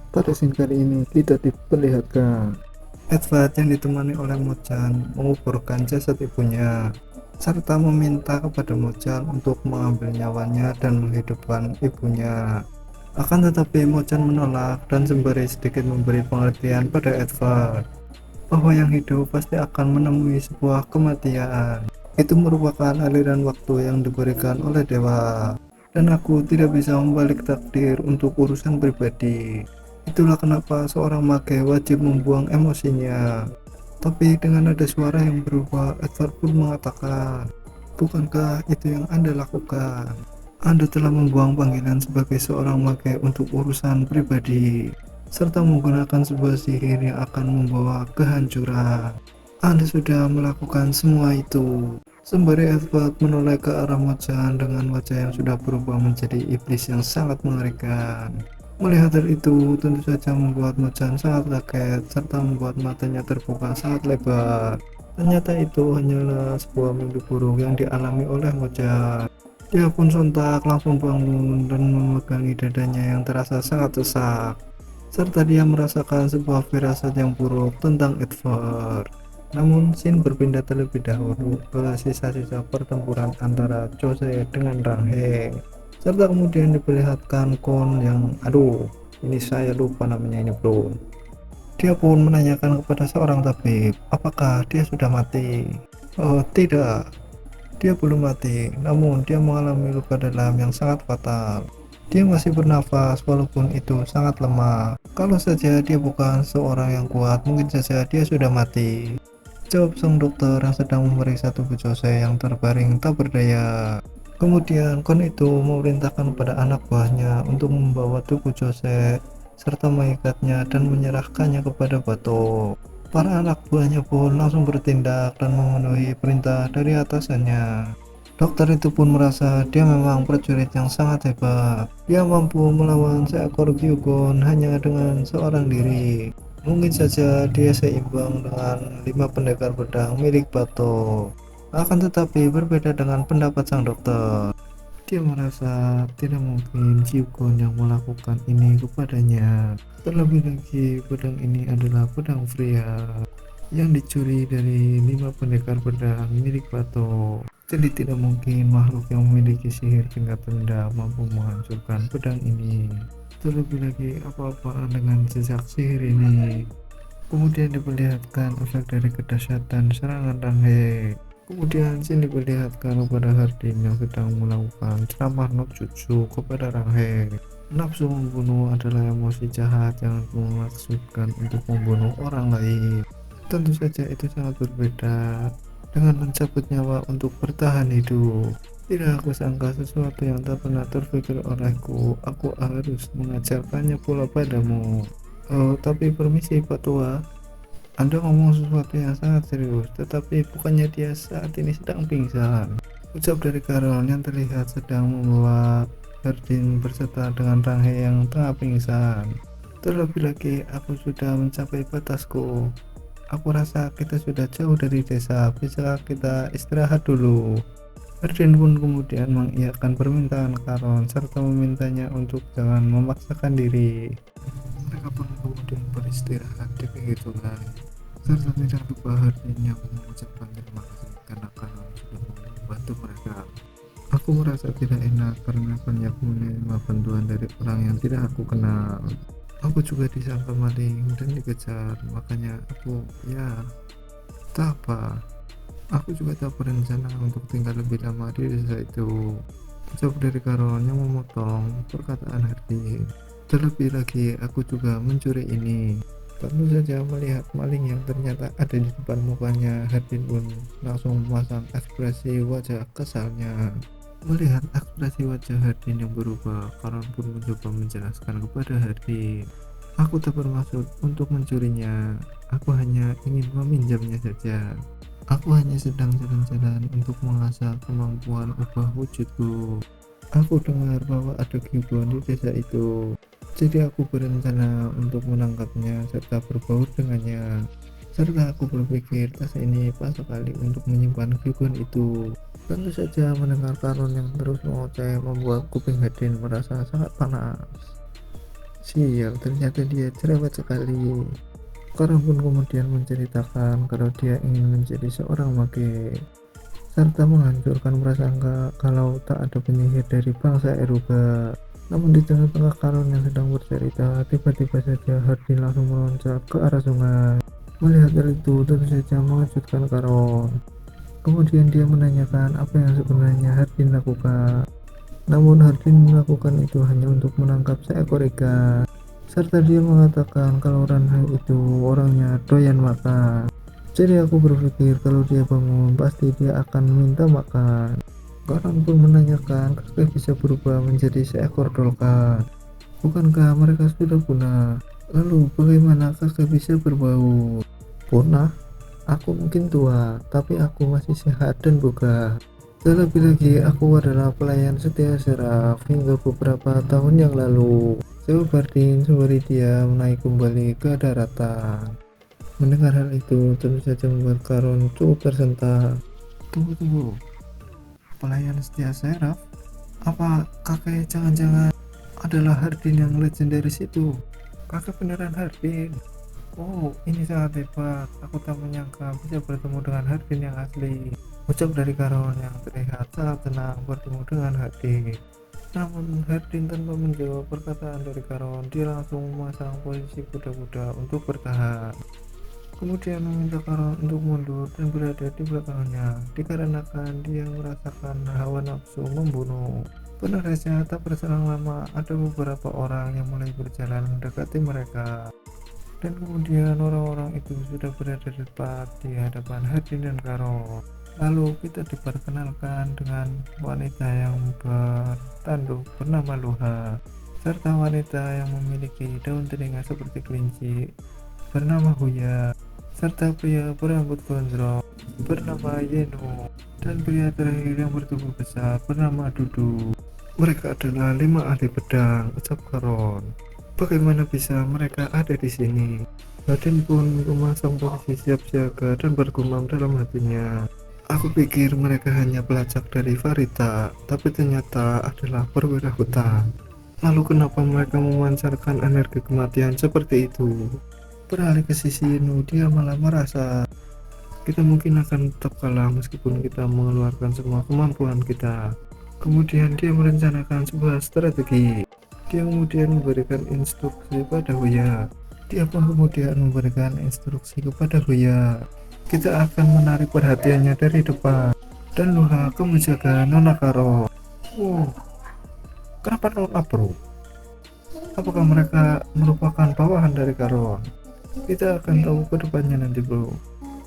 Pada scene kali ini kita diperlihatkan Edward yang ditemani oleh Mochan menguburkan jasad ibunya serta meminta kepada Mochan untuk mengambil nyawanya dan menghidupkan ibunya. Akan tetapi Mochan menolak dan sembari sedikit memberi pengertian pada Edward bahwa yang hidup pasti akan menemui sebuah kematian. Itu merupakan aliran waktu yang diberikan oleh dewa, dan aku tidak bisa membalik takdir untuk urusan pribadi. Itulah kenapa seorang mage wajib membuang emosinya. Tapi dengan ada suara yang berubah, Edward pun mengatakan, "Bukankah itu yang Anda lakukan? Anda telah membuang panggilan sebagai seorang mage untuk urusan pribadi, serta menggunakan sebuah sihir yang akan membawa kehancuran. Anda sudah melakukan semua itu." Sembari Edward menoleh ke arah Mochan dengan wajah yang sudah berubah menjadi iblis yang sangat mengerikan. Melihat hal itu tentu saja membuat Mochan sangat kaget serta membuat matanya terbuka sangat lebar. Ternyata itu hanyalah sebuah mimpi buruk yang dialami oleh Mochan. Dia pun sontak langsung bangun dan memegangi dadanya yang terasa sangat sesak, serta dia merasakan sebuah firasat yang buruk tentang Edward. Namun scene berpindah terlebih dahulu ke sisa-sisa pertempuran antara Chose dengan Ranghe, serta kemudian diperlihatkan Kon yang ini saya lupa namanya ini bro. Dia pun menanyakan kepada seorang tabib apakah dia sudah mati. Oh tidak, dia belum mati, namun dia mengalami luka dalam yang sangat fatal. Dia masih bernafas walaupun itu sangat lemah. Kalau saja dia bukan seorang yang kuat, mungkin saja dia sudah mati, jawab sang dokter yang sedang memeriksa tubuh Jose yang terbaring tak berdaya. Kemudian Kon itu memerintahkan kepada anak buahnya untuk membawa tubuh Jose serta mengikatnya dan menyerahkannya kepada Bato. Para anak buahnya pun langsung bertindak dan memenuhi perintah dari atasannya. Dokter itu pun merasa dia memang prajurit yang sangat hebat. Dia mampu melawan seekor Gyugon hanya dengan seorang diri. Mungkin saja dia seimbang dengan 5 pendekar pedang milik Bato. Akan tetapi berbeda dengan pendapat sang dokter. Dia merasa tidak mungkin Gyugon yang melakukan ini kepadanya. Terlebih lagi pedang ini adalah pedang Freya yang dicuri dari 5 pendekar pedang milik Bato. Jadi tidak mungkin makhluk yang memiliki sihir tingkat rendah mampu menghancurkan pedang ini. Terlebih lagi apa-apaan dengan jejak sihir ini. Kemudian diperlihatkan efek dari kedahsyatan serangan Ranghe. Kemudian sini diperlihatkan kepada Hardin yang sedang melakukan ceramah no jutsu kepada Ranghe. Nafsu membunuh adalah emosi jahat yang memaksudkan untuk membunuh orang lain. Tentu saja itu sangat berbeda dengan mencabut nyawa untuk bertahan hidup. Tidak aku sangka sesuatu yang tak pernah terpikir olehku, aku harus mengajarkannya pula padamu. Oh, tapi permisi Pak Tua, Anda ngomong sesuatu yang sangat serius, tetapi bukannya dia saat ini sedang pingsan, ucap dari Karol yang terlihat sedang membawa Hardin berserta dengan Ranghe yang tengah pingsan. Terlebih lagi, aku sudah mencapai batasku. Aku rasa kita sudah jauh dari desa, bisa kita istirahat dulu. Hardin pun kemudian mengiyakan permintaan Karon serta memintanya untuk jangan memaksakan diri. Mereka pun kemudian beristirahat di pinggir sungai, serta tidak lupa Hardin yang mengucapkan terima kasih karena Karon sudah mau membantu mereka. Aku merasa tidak enak karena banyak menerima bantuan dari orang yang tidak aku kenal. Aku juga disangka maling dan dikejar, makanya aku tak apa. Aku juga tak berencana untuk tinggal lebih lama di desa itu, ucap dari Karon yang memotong perkataan Hardin. Terlebih lagi aku juga mencuri ini. Tentu saja melihat maling yang ternyata ada di depan mukanya, Hardin pun langsung memasang ekspresi wajah kesalnya. Melihat ekspresi wajah Hardin yang berubah, Karon pun mencoba menjelaskan kepada Hardin, aku tak bermaksud untuk mencurinya, aku hanya ingin meminjamnya saja. Aku hanya sedang jalan-jalan untuk mengasah kemampuan ubah wujudku. Aku dengar bahwa ada Gyugon di desa itu, jadi aku berencana untuk menangkapnya serta berbaur dengannya. Serta aku berpikir tas ini pas sekali untuk menyimpan Gyugon itu. Tentu saja mendengar Karon yang terus mengoceh membuat kuping Hardin merasa sangat panas. Sial, ternyata dia cerewet sekali. Karang pun kemudian menceritakan kalau dia ingin menjadi seorang mage, serta menghancurkan prasangka kalau tak ada penyihir dari bangsa Eruga. Namun di tengah-tengah Karon yang sedang bercerita, tiba-tiba saja Hardin langsung meloncat ke arah sungai. Melihat hal itu tentu saja mengejutkan Karon. Kemudian dia menanyakan apa yang sebenarnya Hardin lakukan. Namun Hardin melakukan itu hanya untuk menangkap seekor ikan. Serta dia mengatakan kalau Ranhai itu orangnya doyan makan. Jadi aku berpikir kalau dia bangun pasti dia akan minta makan. Orang pun menanyakan kakek bisa berubah menjadi seekor dolkan. Bukankah mereka sudah punah? Lalu bagaimana kakek bisa berbau? Punah? Aku mungkin tua, tapi aku masih sehat dan bugar. Terlebih lagi, aku adalah pelayan setia Seraf hingga beberapa tahun yang lalu. Jawab Bardin sembari dia menaik kembali ke daratan. Mendengar hal itu, tentu saja membuat Karon cukup tersentak. Tunggu, pelayan setia Seraf? Apa kakek jangan-jangan adalah Hardin yang legendaris itu? Kakek beneran Hardin? Oh, ini sangat hebat. Aku tak menyangka bisa bertemu dengan Hardin yang asli. Ucap dari Karon yang terlihat sangat tenang bertemu dengan Hardin. Namun Hardin tanpa menjawab perkataan dari Karon, dia langsung memasang posisi kuda-kuda untuk bertahan. Kemudian meminta Karon untuk mundur dan berada di belakangnya, dikarenakan dia merasakan hawa nafsu membunuh. Benar saja, tak berselang lama ada beberapa orang yang mulai berjalan mendekati mereka. Dan kemudian orang-orang itu sudah berada tepat di hadapan Hardin dan Karon. Lalu kita diperkenalkan dengan wanita yang bertanduk bernama Luha, serta wanita yang memiliki daun telinga seperti kelinci bernama Huya, serta pria berambut gondrong bernama Yenu, dan pria terakhir yang bertubuh besar bernama Dudu. Mereka adalah 5 ahli pedang, ucap Karon. Bagaimana bisa mereka ada di sini? Raden pun memasang posisi siap siaga dan bergumam dalam hatinya. Aku pikir mereka hanya pelacak dari Varita, tapi ternyata adalah perwira hutan. Lalu kenapa mereka memancarkan energi kematian seperti itu? Beralih ke sisi Inu, dia malah merasa kita mungkin akan tetap kalah meskipun kita mengeluarkan semua kemampuan kita. Kemudian dia merencanakan sebuah strategi. Dia kemudian memberikan instruksi pada Huya. Dia pun kemudian memberikan instruksi kepada Huya. Kita akan menarik perhatiannya dari depan. Dan Luha, kamu jaga Nona Karo. Wow, kenapa Nona bro? Apakah mereka merupakan bawahan dari Karo? Kita akan tahu ke depannya nanti bro.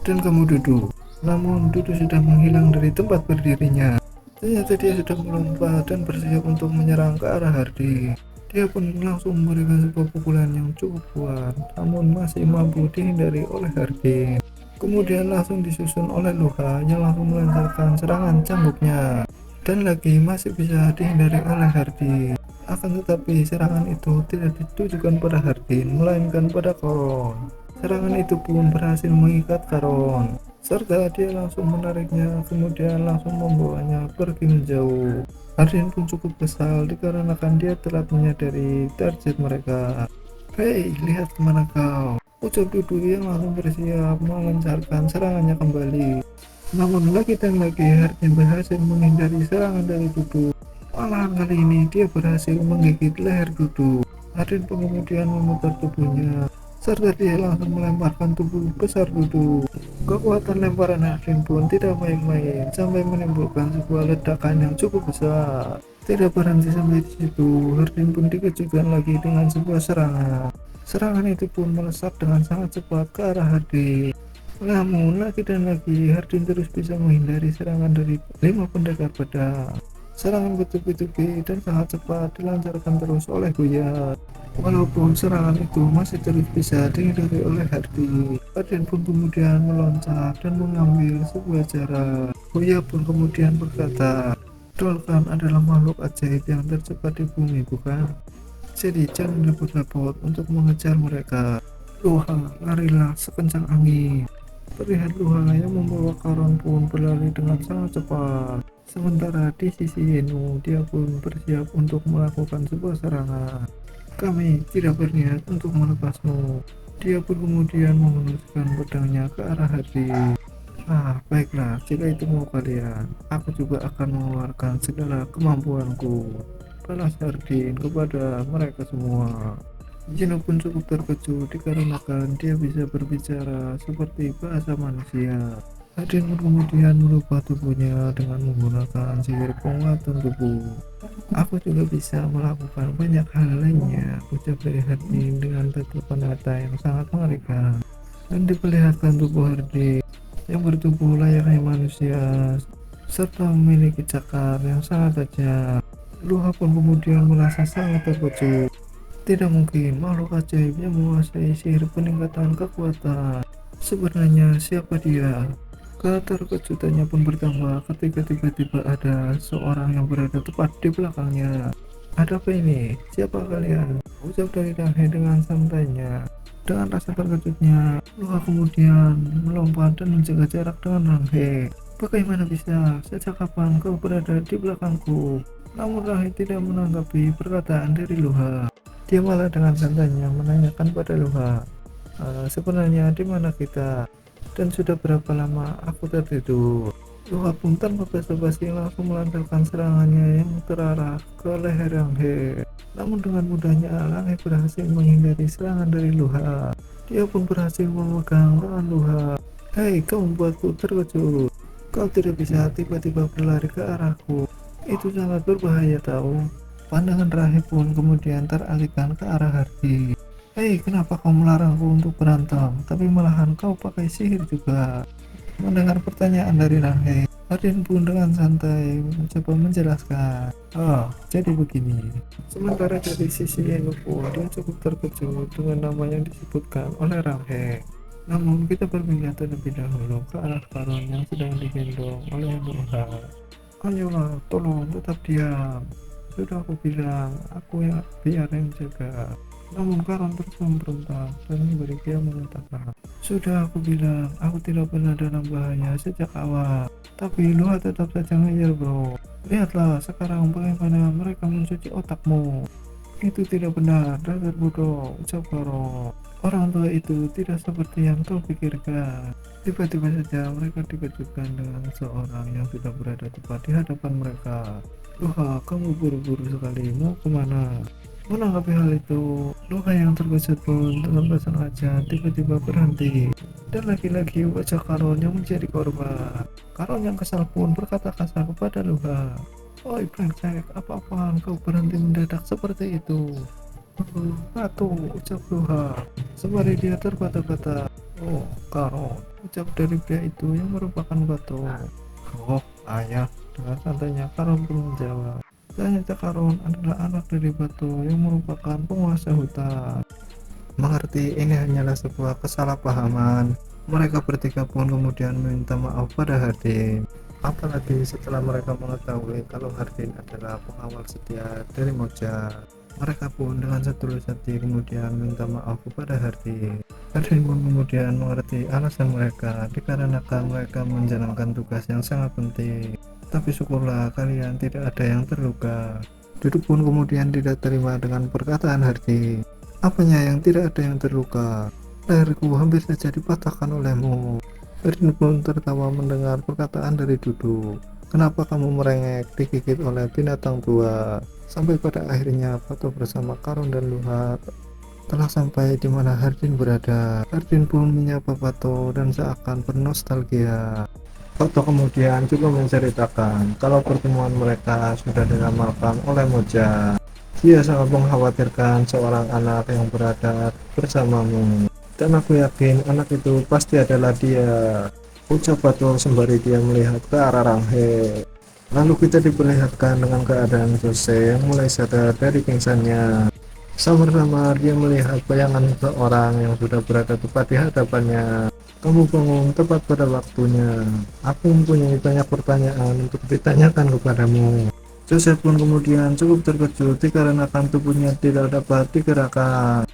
Dan kamu Dudu. Namun Dudu sudah menghilang dari tempat berdirinya. Ternyata dia sudah melompat dan bersiap untuk menyerang ke arah Hardy. Dia pun langsung memberikan sebuah pukulan yang cukup kuat, namun masih mampu dihindari oleh Hardy. Kemudian langsung disusun oleh Luha yang langsung melancarkan serangan cambuknya, dan lagi masih bisa dihindari oleh Hardy. Akan tetapi serangan itu tidak ditujukan pada Hardy, melainkan pada Karon. Serangan itu pun berhasil mengikat Karon, serta dia langsung menariknya, kemudian langsung membawanya pergi menjauh. Hardin pun cukup kesal dikarenakan dia telah menyadari target mereka. Hei, lihat kemana kau? Ucap Dudu yang langsung bersiap melancarkan serangannya kembali. Namun lagi dan lagi Hardin berhasil menghindari serangan dari Dudu. Malahan kali ini dia berhasil menggigit leher Dudu. Hardin pun kemudian memutar tubuhnya, serta dia langsung melemparkan tubuh besar Dudu. Kekuatan lemparan Hardin pun tidak main-main sampai menimbulkan sebuah ledakan yang cukup besar. Tidak berhenti sampai di situ, Hardin pun dikejutkan lagi dengan sebuah serangan. Serangan itu pun melesat dengan sangat cepat ke arah Hardin. Namun lagi dan lagi Hardin terus bisa menghindari serangan dari 5 pendekar pedang. Serangan bertubi-tubi dan sangat cepat dilancarkan terus oleh Huya. Walaupun serangan itu masih terus bisa dihindari oleh Hardy, Hardin pun kemudian meloncat dan mengambil sebuah jarak. Huya pun kemudian berkata, Dolkan adalah makhluk ajaib yang tercepat di bumi, bukan? Jadi jangan repot-repot untuk mengejar mereka. Luha, larilah sekencang angin. Terlihat Luha yang membawa Karon pun berlari dengan sangat cepat. Sementara di sisi Yenu, dia pun bersiap untuk melakukan sebuah serangan. Kami tidak berniat untuk melepasmu. Dia pun kemudian menghunuskan pedangnya ke arah Hardy. Ah, baiklah, jika itu mau kalian, aku juga akan mengeluarkan segala kemampuanku. Balas Hardin kepada mereka semua. Gino pun cukup terkejut dikarenakan dia bisa berbicara seperti bahasa manusia. Hardin pun kemudian merubah tubuhnya dengan menggunakan sihir penguatan tubuh. Aku juga bisa melakukan banyak hal lainnya, ucap dari Hardin dengan tatapan mata yang sangat mengerikan. Dan diperlihatkan tubuh Hardin yang bertubuh layaknya manusia serta memiliki cakar yang sangat tajam. Luha pun kemudian merasa sangat terkejut. Tidak mungkin makhluk ajaib yang menguasai sihir peningkatan kekuatan. Sebenarnya siapa dia? Keterkejutannya pun bertambah ketika tiba-tiba ada seorang yang berada tepat di belakangnya. Ada apa ini? Siapa kalian? Ucap dari Danghe dengan santainya. Dengan rasa terkejutnya, Luha kemudian melompat dan menjaga jarak dengan Danghe. Bagaimana bisa? Sejak kapan kau berada di belakangku? Namun Danghe tidak menanggapi perkataan dari Luha. Dia malah dengan santainya menanyakan pada Luha, sebenarnya di mana kita? Dan sudah berapa lama aku tertidur? Luha pun tanpa basa-basi langsung melancarkan serangannya yang terarah ke leher Langhe. Namun dengan mudahnya Langhe berhasil menghindari serangan dari Luha. Dia pun berhasil memegang tangan Luha. Hei, kau membuatku terkejut. Kau tidak bisa tiba-tiba berlari ke arahku. Itu sangat berbahaya tahu. Pandangan Rahib pun kemudian teralihkan ke arah Hardy. Hei, kenapa kau melarangku untuk berantem, tapi malahan kau pakai sihir juga? Mendengar pertanyaan dari Rahib, Hardin pun dengan santai mencoba menjelaskan. Oh, jadi begini. Sementara dari sisi Yeno pun dia cukup terkejut dengan nama yang disebutkan oleh Rahib. Namun kita berpindah terlebih dahulu ke arah Karon yang sedang digendong oleh Luha. Ayolah, tolong tetap diam. Sudah aku bilang, aku yang biar yang jaga. Namun Karon terus memberontak dan memberi dia mengatakan, sudah aku bilang, aku tidak pernah dalam bahaya sejak awal. Tapi Luha tetap saja ngeyel bro. Lihatlah sekarang bagaimana mereka mencuci otakmu. Itu tidak benar, dasar bodoh, ucap Karon. Orang tua itu tidak seperti yang kau pikirkan. Tiba-tiba saja mereka dikejutkan dengan seorang yang sudah berada tepat di hadapan mereka. Luha, kamu buru-buru sekali, mau kemana? Menanggapi hal itu, Luha yang terkejut pun dengan sengaja tiba-tiba berhenti. Dan lagi-lagi wajah Karon yang menjadi korban. Karon yang kesal pun berkata kasar kepada Luha. Oi brengsek, apa-apaan kau berhenti mendadak seperti itu? Batu, ucap Luha. Sembari dia terbata-bata. Oh, Karon, ucap dari pria itu yang merupakan batu. Oh, ayah. Dengan santainya Karon pun menjawab. Ternyata Karon adalah anak dari Batu yang merupakan penguasa hutan. Mengerti ini hanyalah sebuah kesalahpahaman. Mereka bertiga pun kemudian meminta maaf pada Hardin. Apalagi setelah mereka mengetahui kalau Hardin adalah pengawal setia dari Moja. Mereka pun dengan setulus hati kemudian minta maaf kepada Hardin. Hardin pun kemudian mengerti alasan mereka dikarenakan mereka menjalankan tugas yang sangat penting. Tapi syukurlah kalian tidak ada yang terluka. Duduk pun kemudian tidak terima dengan perkataan Hardy. Apanya yang tidak ada yang terluka? Leherku hampir saja dipatahkan olehmu. Hardy pun tertawa mendengar perkataan dari Duduk. Kenapa kamu merengek digigit oleh binatang tua? Sampai pada akhirnya Pato bersama Karon dan Luha telah sampai di mana Hardin berada. Hardin pun menyapa Pato dan seakan bernostalgia. Pato kemudian juga menceritakan kalau pertemuan mereka sudah diramalkan oleh Moja. Dia sangat mengkhawatirkan seorang anak yang berada bersamamu. Dan aku yakin anak itu pasti adalah dia, ucap Pato sembari dia melihat ke arah Ranghe. Lalu kita diperlihatkan dengan keadaan Jose yang mulai sadar dari pingsannya. Samar-samar dia melihat bayangan seorang yang sudah berada tepat di hadapannya. Kamu bangun tepat pada waktunya. Aku mempunyai banyak pertanyaan untuk ditanyakan kepadamu. Joseph pun kemudian cukup terkejut dikarenakan tubuhnya tidak dapat digerakkan.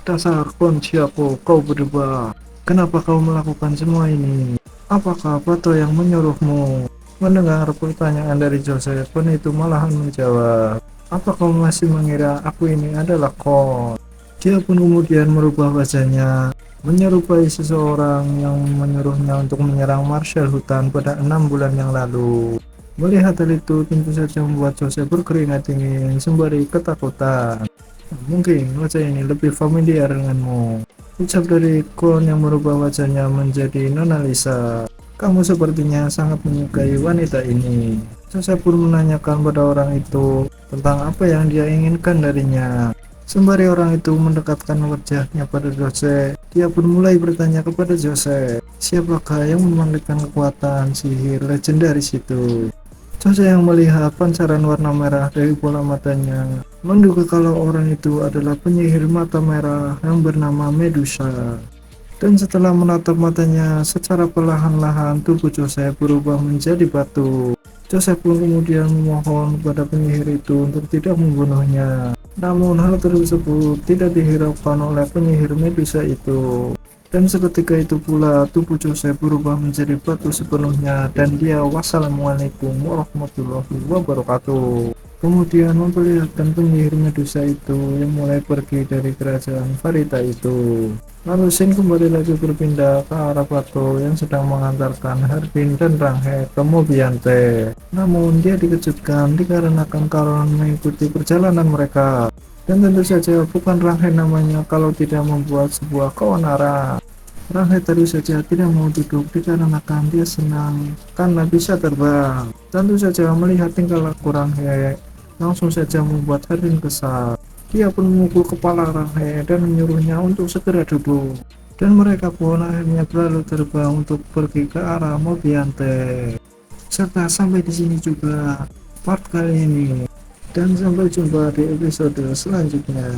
Dasar Konciako, kau berubah. Kenapa kau melakukan semua ini? Apakah Pato yang menyuruhmu? Mendengar pertanyaan dari Joseph pun itu malahan menjawab. Apa kau masih mengira aku ini adalah kau? Dia pun kemudian merubah wajahnya, menyerupai seseorang yang menyuruhnya untuk menyerang Marshal hutan pada 6 bulan yang lalu. Melihat hal itu tentu saja membuat Jose berkeringat dingin sembari ketakutan. Mungkin wajah ini lebih familiar denganmu, ucap dari Kon yang merubah wajahnya menjadi Nona Lisa. Kamu sepertinya sangat menyukai wanita ini. Jose pun menanyakan pada orang itu tentang apa yang dia inginkan darinya. Sembari orang itu mendekatkan wajahnya pada Jose, dia pun mulai bertanya kepada Jose, siapakah yang memanggilkan kekuatan sihir legendaris itu? Jose yang melihat pancaran warna merah dari bola matanya, menduga kalau orang itu adalah penyihir mata merah yang bernama Medusa. Dan setelah menatap matanya secara perlahan-lahan, tubuh Jose berubah menjadi batu. Jose pun kemudian memohon kepada penyihir itu untuk tidak membunuhnya. Namun hal tersebut tidak dihiraukan oleh penyihir Medusa itu. Dan seketika itu pula tubuh Jose berubah menjadi batu sepenuhnya dan dia wassalamualaikum warahmatullahi wabarakatuh. Kemudian memperlihatkan penyihir Medusa itu yang mulai pergi dari kerajaan Farita itu. Lalu Shin kembali lagi berpindah ke arah Pato yang sedang mengantarkan Harbin dan Ranghe ke Mobiante. Namun dia dikejutkan dikarenakan Karon mengikuti perjalanan mereka. Dan tentu saja bukan Ranghe namanya kalau tidak membuat sebuah keonaran. Ranghe terus saja tidak mau duduk dikarenakan dia senang karena bisa terbang. Tentu saja melihat tingkah laku Ranghe langsung saja membuat Harbin kesal. Dia pun memukul kepala Ranghe dan menyuruhnya untuk segera duduk. Dan mereka pun akhirnya berlalu terbang untuk pergi ke arah Mobiante. Serta sampai di sini juga part kali ini. Dan sampai jumpa di episode selanjutnya.